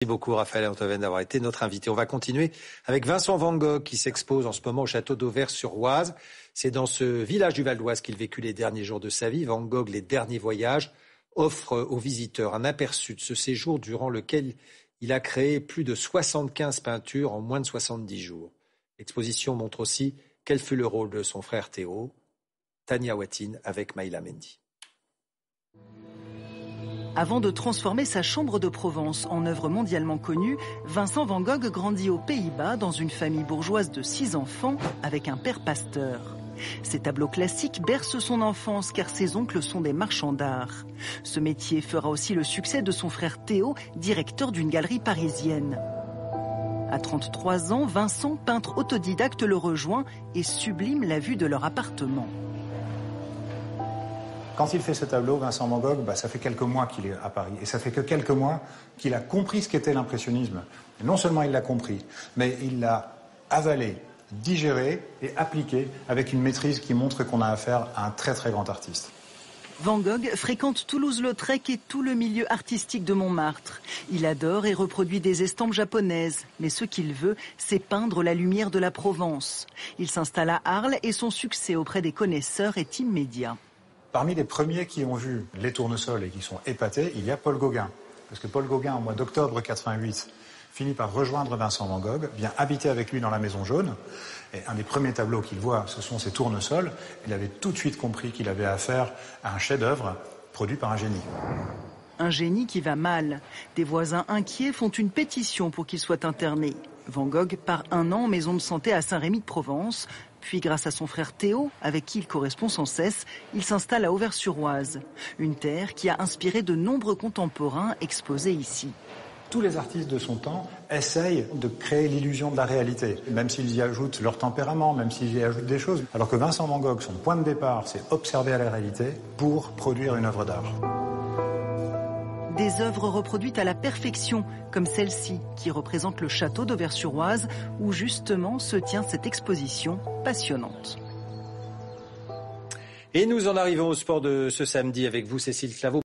Merci beaucoup Raphaël Antoven d'avoir été notre invité. On va continuer avec Vincent Van Gogh qui s'expose en ce moment au château d'Auvers-sur-Oise. C'est dans ce village du Val d'Oise qu'il vécut les derniers jours de sa vie. Van Gogh, Les Derniers Voyages, offre aux visiteurs un aperçu de ce séjour durant lequel il a créé plus de 75 peintures en moins de 70 jours. L'exposition montre aussi quel fut le rôle de son frère Théo. Tania Watine avec Maïla Mendy. Avant de transformer sa chambre de Provence en œuvre mondialement connue, Vincent Van Gogh grandit aux Pays-Bas dans une famille bourgeoise de 6 enfants avec un père pasteur. Ces tableaux classiques bercent son enfance car ses oncles sont des marchands d'art. Ce métier fera aussi le succès de son frère Théo, directeur d'une galerie parisienne. À 33 ans, Vincent, peintre autodidacte, le rejoint et sublime la vue de leur appartement. Quand il fait ce tableau, Vincent Van Gogh, ça fait quelques mois qu'il est à Paris. Et ça fait que quelques mois qu'il a compris ce qu'était l'impressionnisme. Et non seulement il l'a compris, mais il l'a avalé, digéré et appliqué avec une maîtrise qui montre qu'on a affaire à un très très grand artiste. Van Gogh fréquente Toulouse-Lautrec et tout le milieu artistique de Montmartre. Il adore et reproduit des estampes japonaises. Mais ce qu'il veut, c'est peindre la lumière de la Provence. Il s'installe à Arles et son succès auprès des connaisseurs est immédiat. Parmi les premiers qui ont vu les tournesols et qui sont épatés, il y a Paul Gauguin. Parce que Paul Gauguin, au mois d'octobre 88, finit par rejoindre Vincent Van Gogh, vient habiter avec lui dans la Maison Jaune. Et un des premiers tableaux qu'il voit, ce sont ces tournesols. Il avait tout de suite compris qu'il avait affaire à un chef-d'œuvre produit par un génie. Un génie qui va mal. Des voisins inquiets font une pétition pour qu'il soit interné. Van Gogh part 1 an en maison de santé à Saint-Rémy-de-Provence. Puis, grâce à son frère Théo, avec qui il correspond sans cesse, il s'installe à Auvers-sur-Oise. Une terre qui a inspiré de nombreux contemporains exposés ici. Tous les artistes de son temps essayent de créer l'illusion de la réalité, même s'ils y ajoutent leur tempérament, même s'ils y ajoutent des choses. Alors que Vincent Van Gogh, son point de départ, c'est observer la réalité pour produire une œuvre d'art. Des œuvres reproduites à la perfection, comme celle-ci, qui représente le château d'Auvers-sur-Oise, où justement se tient cette exposition passionnante. Et nous en arrivons au sport de ce samedi avec vous, Cécile Claveau.